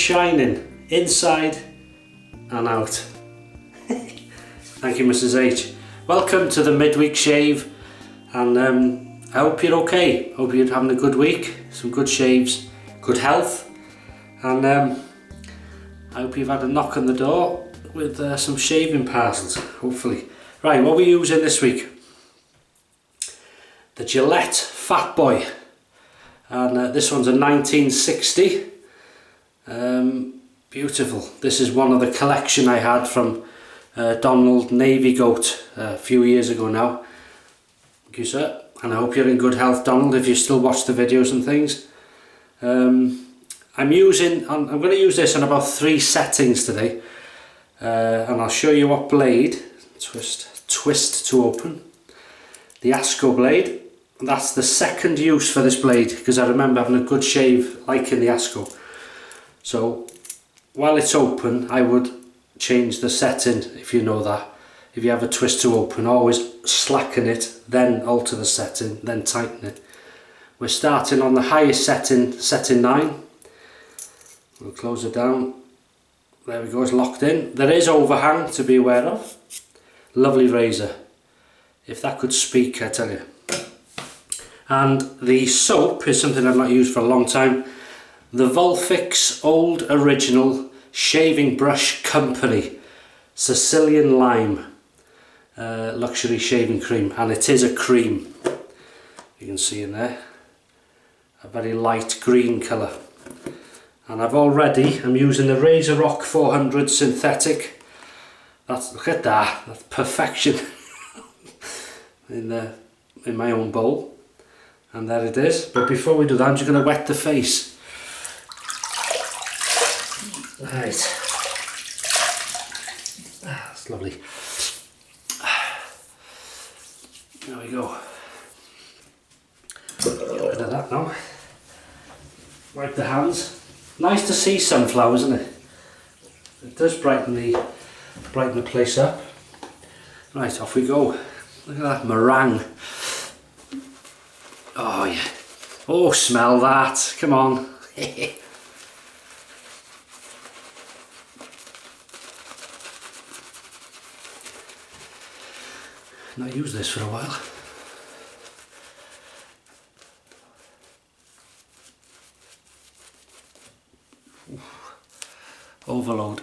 shining inside and out. Thank you, Mrs. H. Welcome to the midweek shave, and I hope you're okay. Hope you're having a good week, some good shaves, good health, and I hope you've had a knock on the door with some shaving parcels, hopefully. Right, what are we using this week? The Gillette Fatboy, and this one's a 1960. Beautiful. This is one of the collection I had from Donald Navy Goat a few years ago now. Thank you, sir, and I hope you're in good health, Donald, if you still watch the videos and things. I'm going to use this on about 3 settings today, and I'll show you what blade. Twist to open. The Asco blade. That's the second use for this blade, because I remember having a good shave liking the Asco. So while it's open, I would change the setting, if you know that. If you have a twist to open, always slacken it, then alter the setting, then tighten it. We're starting on the highest setting, setting 9. We'll close it down. There we go, it's locked in. There is overhang to be aware of. Lovely razor. If that could speak, I tell you. And the soap is something I've not used for a long time. The Vulfix Old Original Shaving Brush Company Sicilian Lime Luxury Shaving Cream, and it is a cream. You can see in there a very light green colour. And I'm using the Razor Rock 400 synthetic. Look at that, that's perfection. in my own bowl. And there it is. But before we do that, I'm just going to wet the face. Right. That's lovely. There we go. Get rid of that now. Wipe the hands. Nice to see sunflowers, isn't it? It does brighten the place up. Right, off we go. Look at that meringue. Oh yeah. Oh, smell that. Come on. Not used this for a while. Overload.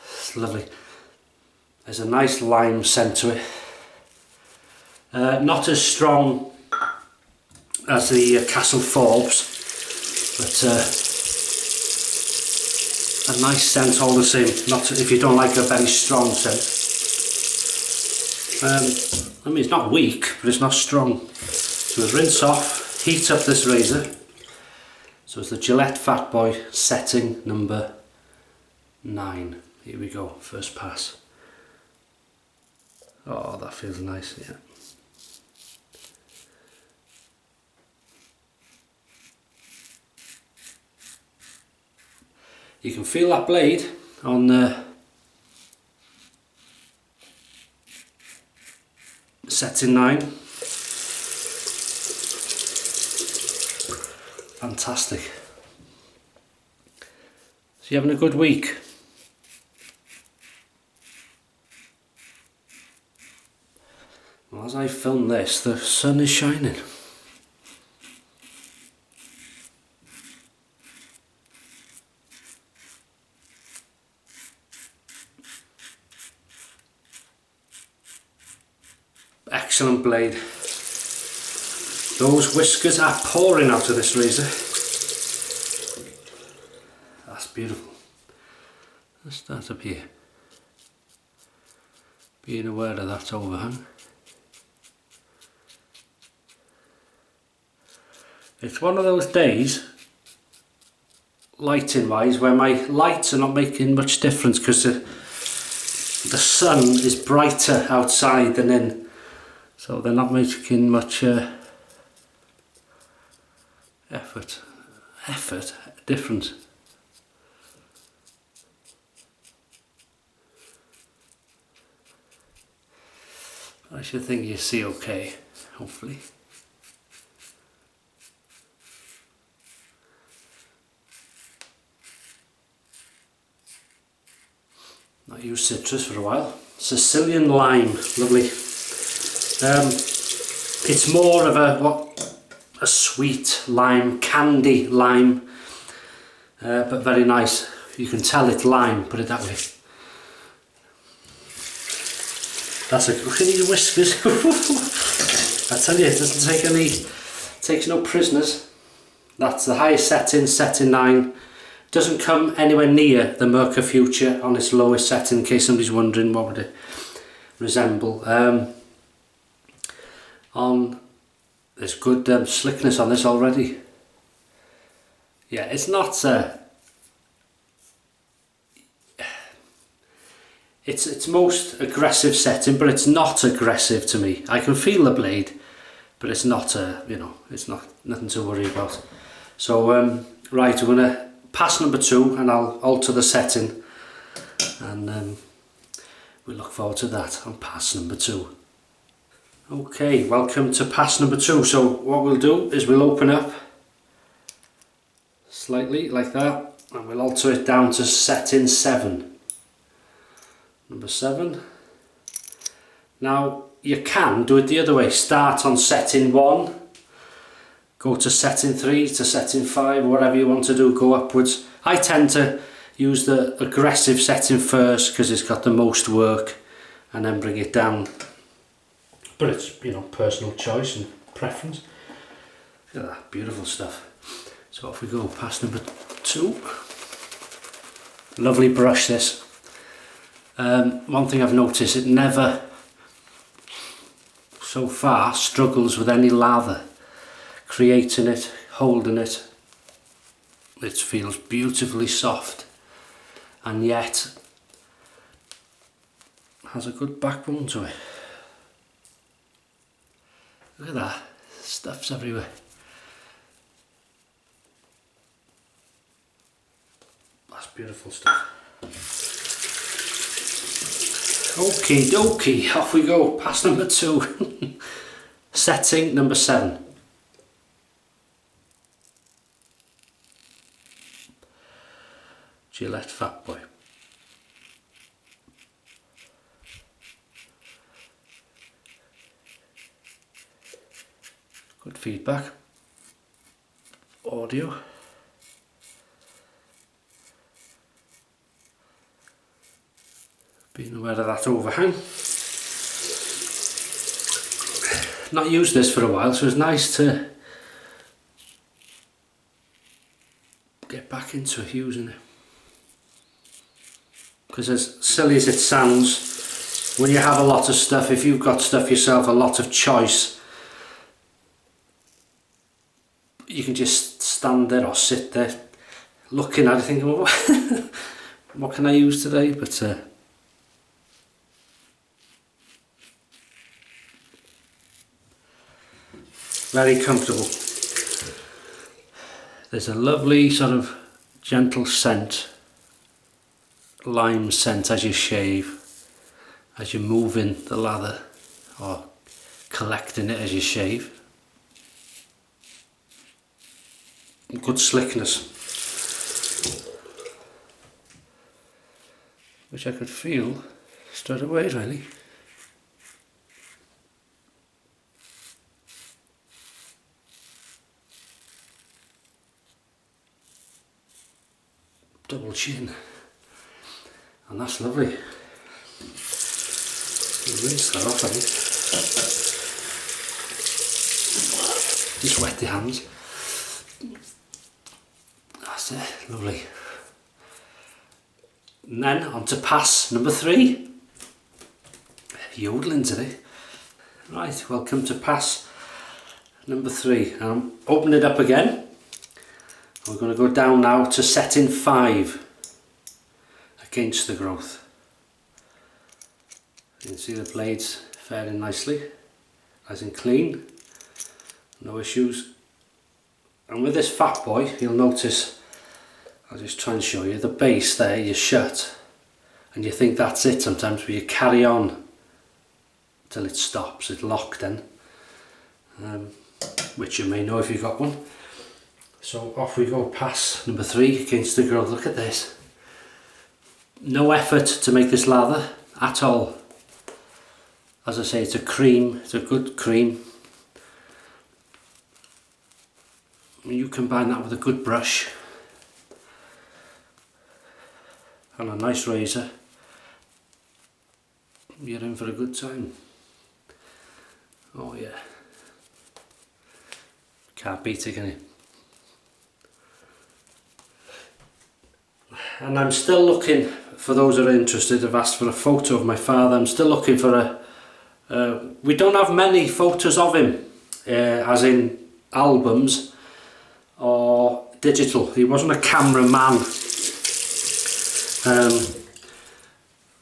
It's lovely. There's a nice lime scent to it. Not as strong as the Castle Forbes, but a nice scent all the same. Not if you don't like a very strong scent. I mean, it's not weak, but it's not strong. So we'll rinse off, heat up this razor. So it's the Gillette Fatboy setting number 9. Here we go, first pass. Oh, that feels nice, yeah. You can feel that blade on setting 9. Fantastic. So you're having a good week? Well, as I film this, the sun is shining. Excellent blade. Those whiskers are pouring out of this razor. That's beautiful. Let's start up here. Being aware of that overhang. It's one of those days, lighting wise, where my lights are not making much difference because the sun is brighter outside than in. So they're not making much difference. I should think you see okay, hopefully. Not used citrus for a while. Sicilian lime, lovely. It's more of a sweet lime, candy lime, but very nice. You can tell it's lime, put it that way. That's look at these whiskers. I tell you, it doesn't take takes no prisoners. That's the highest setting 9. Doesn't come anywhere near the Merca Future on its lowest setting, in case somebody's wondering what would it resemble. There's good slickness on this already. Yeah, it's not it's most aggressive setting, but it's not aggressive to me. I can feel the blade, but it's not you know, it's not nothing to worry about. So right, we're gonna pass number 2 and I'll alter the setting, and we look forward to that on pass number 2. Okay, welcome to pass number 2. So what we'll do is we'll open up slightly like that, and we'll alter it down to setting 7. Number 7. Now you can do it the other way. Start on setting 1, go to setting 3, to setting 5, whatever you want to do, go upwards. I tend to use the aggressive setting first because it's got the most work, and then bring it down. But it's, you know, personal choice and preference. Look at that, beautiful stuff. So off we go, pass number 2. Lovely brush this. One thing I've noticed, it never so far struggles with any lather. Creating it, holding it, it feels beautifully soft, and yet has a good backbone to it. Look at that, stuff's everywhere. That's beautiful stuff. Okie dokie, off we go, pass number 2. Setting number 7. Gillette Fatboy. Good feedback. Audio. Being aware of that overhang. Not used this for a while, so it's nice to get back into using it. Because as silly as it sounds, when you have a lot of stuff, if you've got stuff yourself, a lot of choice, you can just stand there or sit there looking at it thinking, well, what can I use today? But very comfortable. There's a lovely sort of gentle scent, lime scent as you shave, as you're moving the lather or collecting it as you shave. Good slickness, which I could feel straight away really. Double chin, and that's lovely. Rinse that off, I think. Just wet the hands. That's it, lovely. And then on to pass number 3. Yodeling today. Right, welcome to pass number 3. Open it up again. We're going to go down now to setting 5 against the growth. You can see the blades faring nicely, nice and clean, no issues. And with this Fatboy, you'll notice, I'll just try and show you, the base there you shut, and you think that's it sometimes, but you carry on till it stops. It's locked then, which you may know if you've got one. So off we go, pass number 3 against the grill. Look at this. No effort to make this lather at all. As I say, it's a cream, it's a good cream. You combine that with a good brush and a nice razor, you're in for a good time. Oh yeah, can't beat it, can you? And I'm still looking, for those that are interested, I've asked for a photo of my father. I'm still looking for we don't have many photos of him, as in albums or digital. He wasn't a cameraman,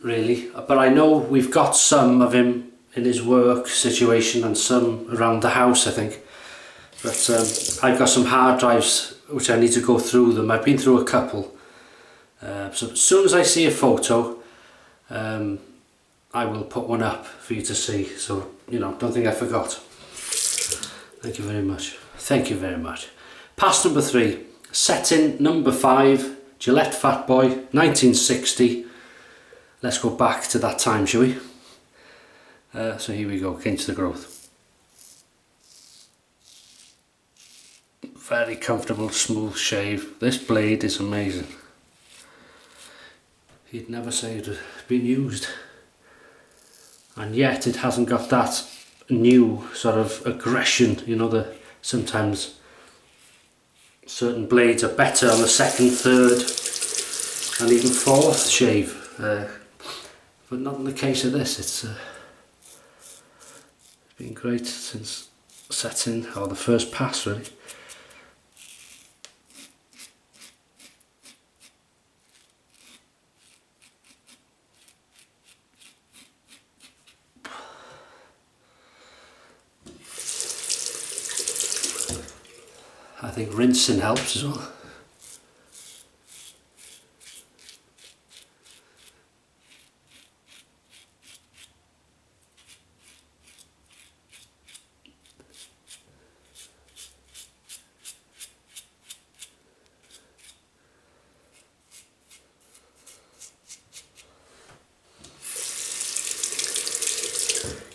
really, but I know we've got some of him in his work situation and some around the house, I think. But I've got some hard drives which I need to go through them. I've been through a couple. So as soon as I see a photo, I will put one up for you to see. So, you know, don't think I forgot. Thank you very much. Thank you very much. Pass number 3, setting number 5, Gillette Fatboy, 1960. Let's go back to that time, shall we? So here we go, against the growth. Very comfortable, smooth shave. This blade is amazing. You'd never say it had been used. And yet it hasn't got that new sort of aggression, you know, that sometimes certain blades are better on the 2nd, 3rd and even 4th shave, but not in the case of this. It's been great since setting, or the first pass really. I think rinsing helps as well.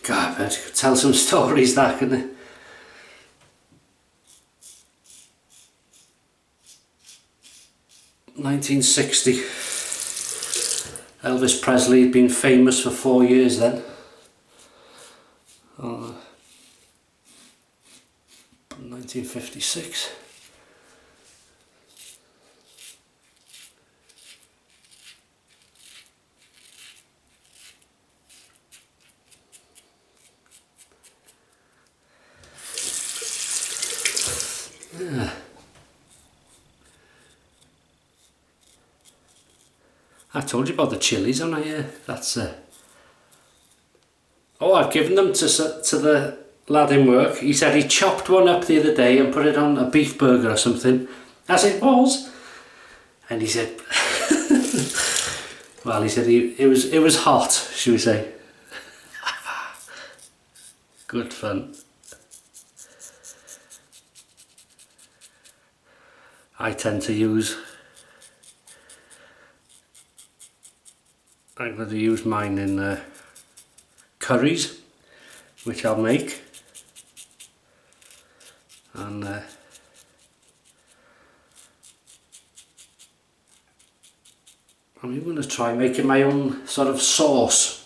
God, I bet you could tell some stories that, couldn't it? (1960). Elvis Presley had been famous for 4 years then. 1956. Yeah. I told you about the chilies, haven't I? Yeah, that's oh, I've given them to the lad in work. He said he chopped one up the other day and put it on a beef burger or something, as it was. And he said, well, he said it was hot, should we say? Good fun. I tend to use. I'm going to use mine in curries, which I'll make, and I'm even going to try making my own sort of sauce.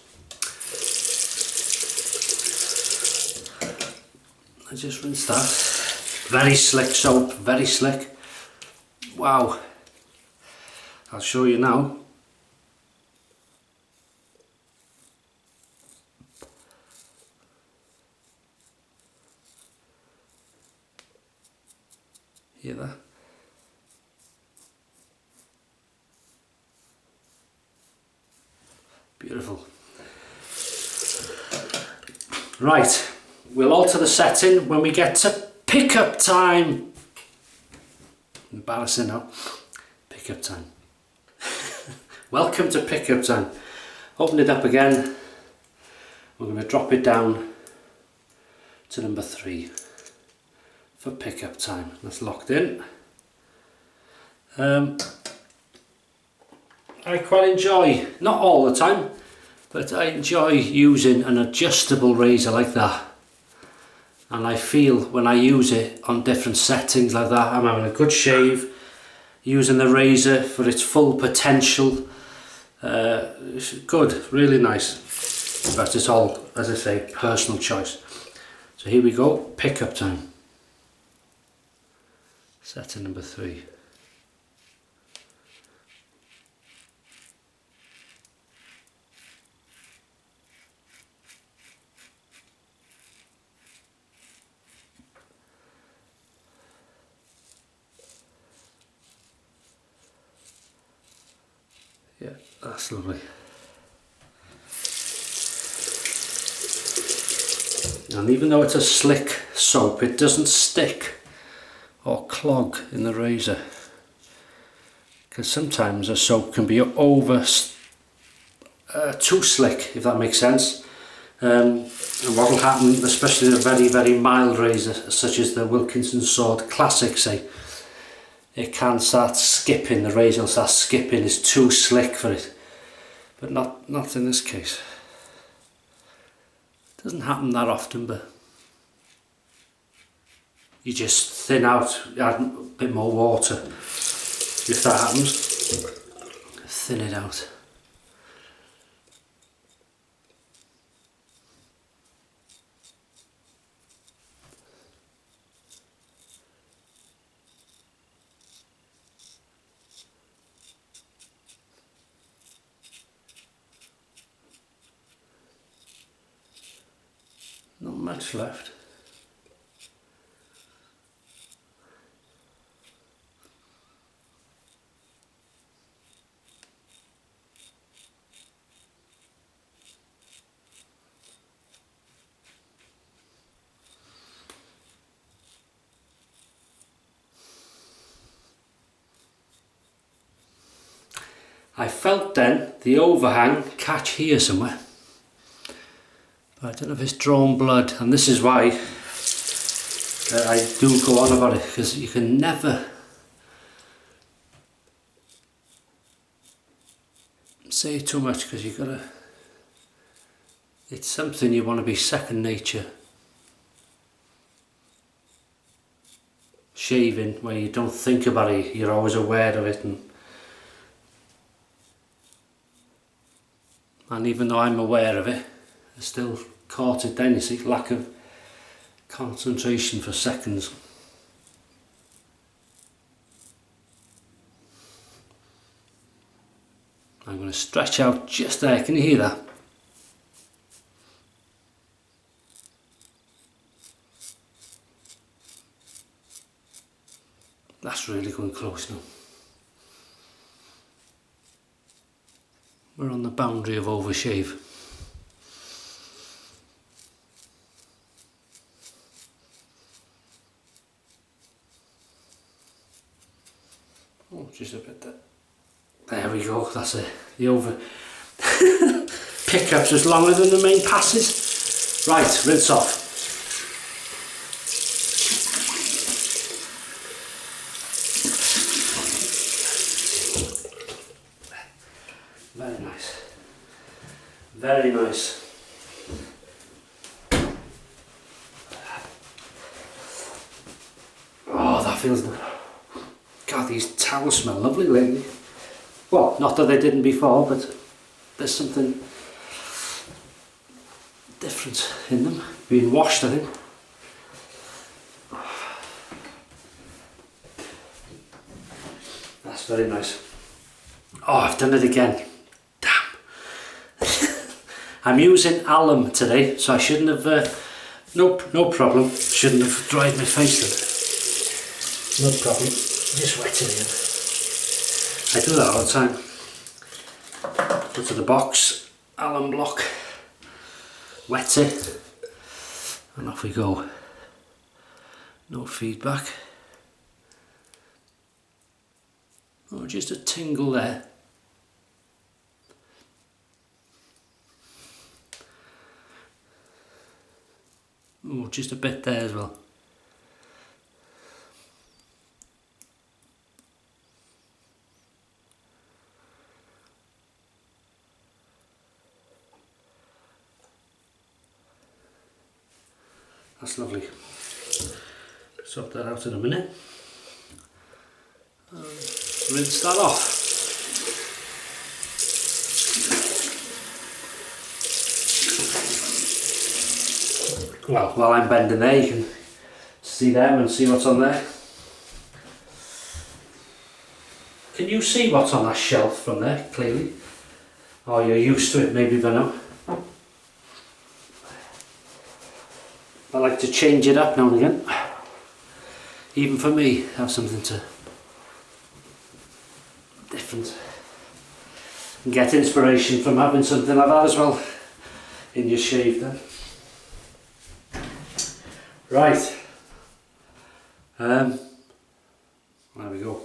I just rinse that. Very slick soap, very slick. Wow. I'll show you now. Hear that? Beautiful. Right, we'll alter the setting when we get to pickup time. Embarrassing now. Pickup time. Welcome to pickup time. Open it up again. we're going to drop it down to number 3 for pickup time. That's locked in. I quite enjoy, not all the time, but I enjoy using an adjustable razor like that. And I feel when I use it on different settings like that, I'm having a good shave, using the razor for its full potential. It's good, really nice. But it's all, as I say, personal choice. So here we go, pickup time. Setting number 3. Yeah, that's lovely. And even though it's a slick soap, it doesn't stick or clog in the razor. Because sometimes a soap can be too slick, if that makes sense. And what will happen, especially in a very, very mild razor, such as the Wilkinson Sword Classic, say, it can start skipping, the razor will start skipping, it's too slick for it. But not in this case. It doesn't happen that often, but you just thin out, add a bit more water. If that happens, thin it out. Not much left. I felt then the overhang catch here somewhere. I don't know if it's drawn blood, and this is why I do go on about it, because you can never say too much, because you've got to, it's something you want to be second nature. Shaving, where you don't think about it, you're always aware of it, and even though I'm aware of it, I still caught it then, you see, lack of concentration for seconds. I'm going to stretch out just there, can you hear that? That's really going close now. We're on the boundary of overshave. Oh, just a bit there. There we go, that's it. The over pickup's just longer than the main passes. Right, rinse off. Very nice. Very nice. Oh, that feels good. God, these towels smell lovely lately. Well, not that they didn't before, but there's something different in them. Being washed, I think. That's very nice. Oh, I've done it again. Damn. I'm using alum today, so I shouldn't have... nope, no problem. Shouldn't have dried my face then. No problem. Just wet it in. I do that all the time. Go to the box, alum block, wet it, and off we go. No feedback. Oh, just a tingle there. just a bit there as well. That's lovely. Sort that out in a minute. Rinse that off. Well, while I'm bending there, you can see them and see what's on there. Can you see what's on that shelf from there, clearly? Oh, you're used to it maybe by now. I like to change it up now and again. Even for me, have something to different. And get inspiration from having something like that as well in your shave then. Right. There we go.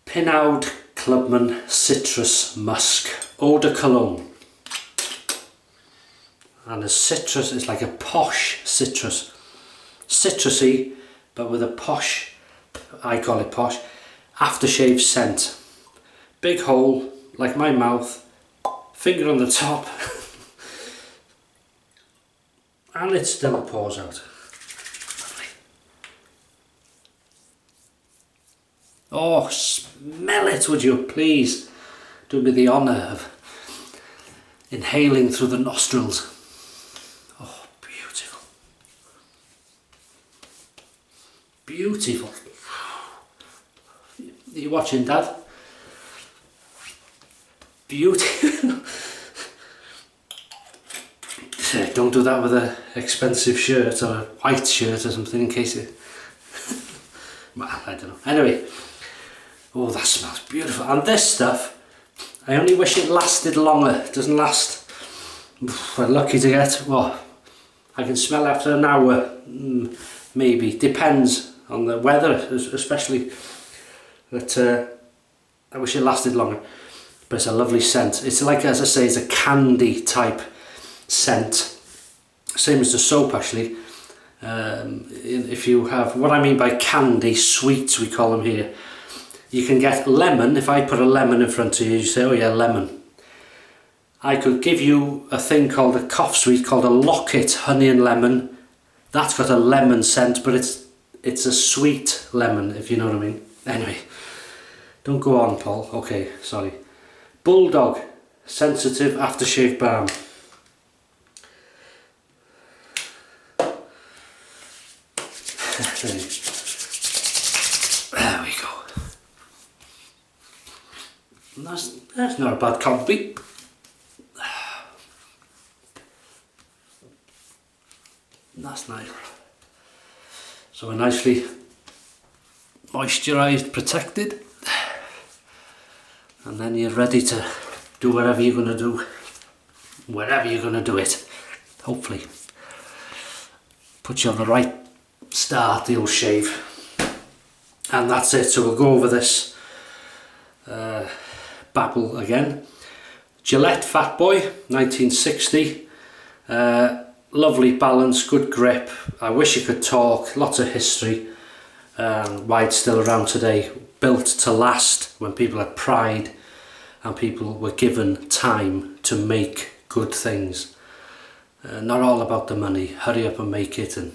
Pinowed Clubman Citrus Musk Eau de Cologne. And a citrus is like a posh citrus. Citrusy, but with a posh, I call it posh, aftershave scent. Big hole, like my mouth, finger on the top, and it still pours out. Lovely. Oh, smell it, would you please? Do me the honour of inhaling through the nostrils. Oh, beautiful. Beautiful. Are you watching, Dad? Beautiful. Don't do that with an expensive shirt or a white shirt or something in case it... Well, I don't know. Anyway. Oh, that smells beautiful. And this stuff, I only wish it lasted longer. It doesn't last. We're lucky to get... Well, I can smell after an hour. Maybe. Depends on the weather, especially. But I wish it lasted longer. But it's a lovely scent. It's like, as I say, it's a candy type scent. Same as the soap actually. If you have, what I mean by candy, sweets we call them here. You can get lemon. If I put a lemon in front of you, you say, oh yeah, lemon. I could give you a thing called a cough sweet called a Locket honey and lemon. That's got a lemon scent, but it's a sweet lemon, if you know what I mean. Anyway, don't go on, Paul. Okay, sorry. Bulldog sensitive aftershave balm. There we go. And that's not a bad copy. That's nice. So we're nicely moisturised, protected, and then you're ready to do whatever you're going to do, wherever you're going to do it. Hopefully put you on the right start, the old shave. And that's it. So we'll go over this babble again. Gillette Fatboy 1960. Lovely balance, good grip. I wish it could talk. Lots of history. Why it's still around today. Built to last when people had pride and people were given time to make good things. Not all about the money. Hurry up and make it. And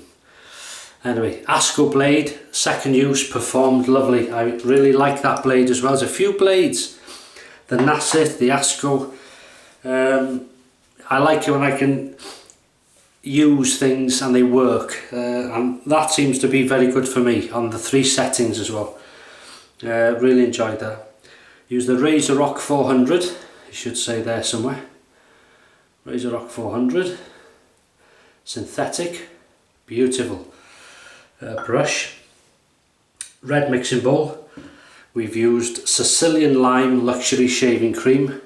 anyway, Asco blade, second use, performed lovely. I really like that blade as well. There's a few blades. The Nasset, the Asco. I like it when I can use things and they work, and that seems to be very good for me on the 3 settings as well. Really enjoyed that. Use the Razor Rock 400, you should say there somewhere. Razor Rock 400, synthetic, beautiful brush. Red mixing bowl. We've used Sicilian Lime Luxury Shaving Cream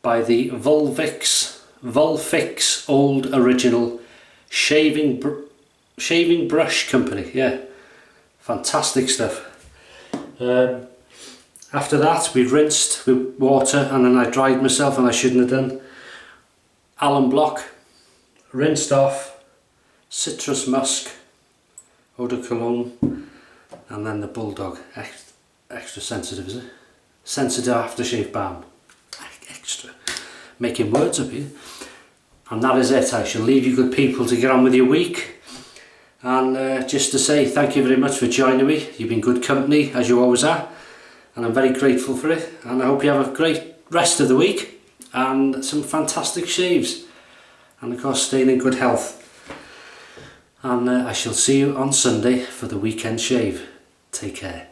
by the Vulfix Old Original Shaving Brush Company. Yeah, fantastic stuff. After that we rinsed with water and then I dried myself, and I shouldn't have done. Alum block, rinsed off, citrus musk, eau de cologne, and then the Bulldog. Extra sensitive, is it? Sensitive aftershave balm. Extra. Making words up here. And that is it. I shall leave you good people to get on with your week. And just to say thank you very much for joining me. You've been good company, as you always are. And I'm very grateful for it. And I hope you have a great rest of the week. And some fantastic shaves. And of course, staying in good health. And I shall see you on Sunday for the weekend shave. Take care.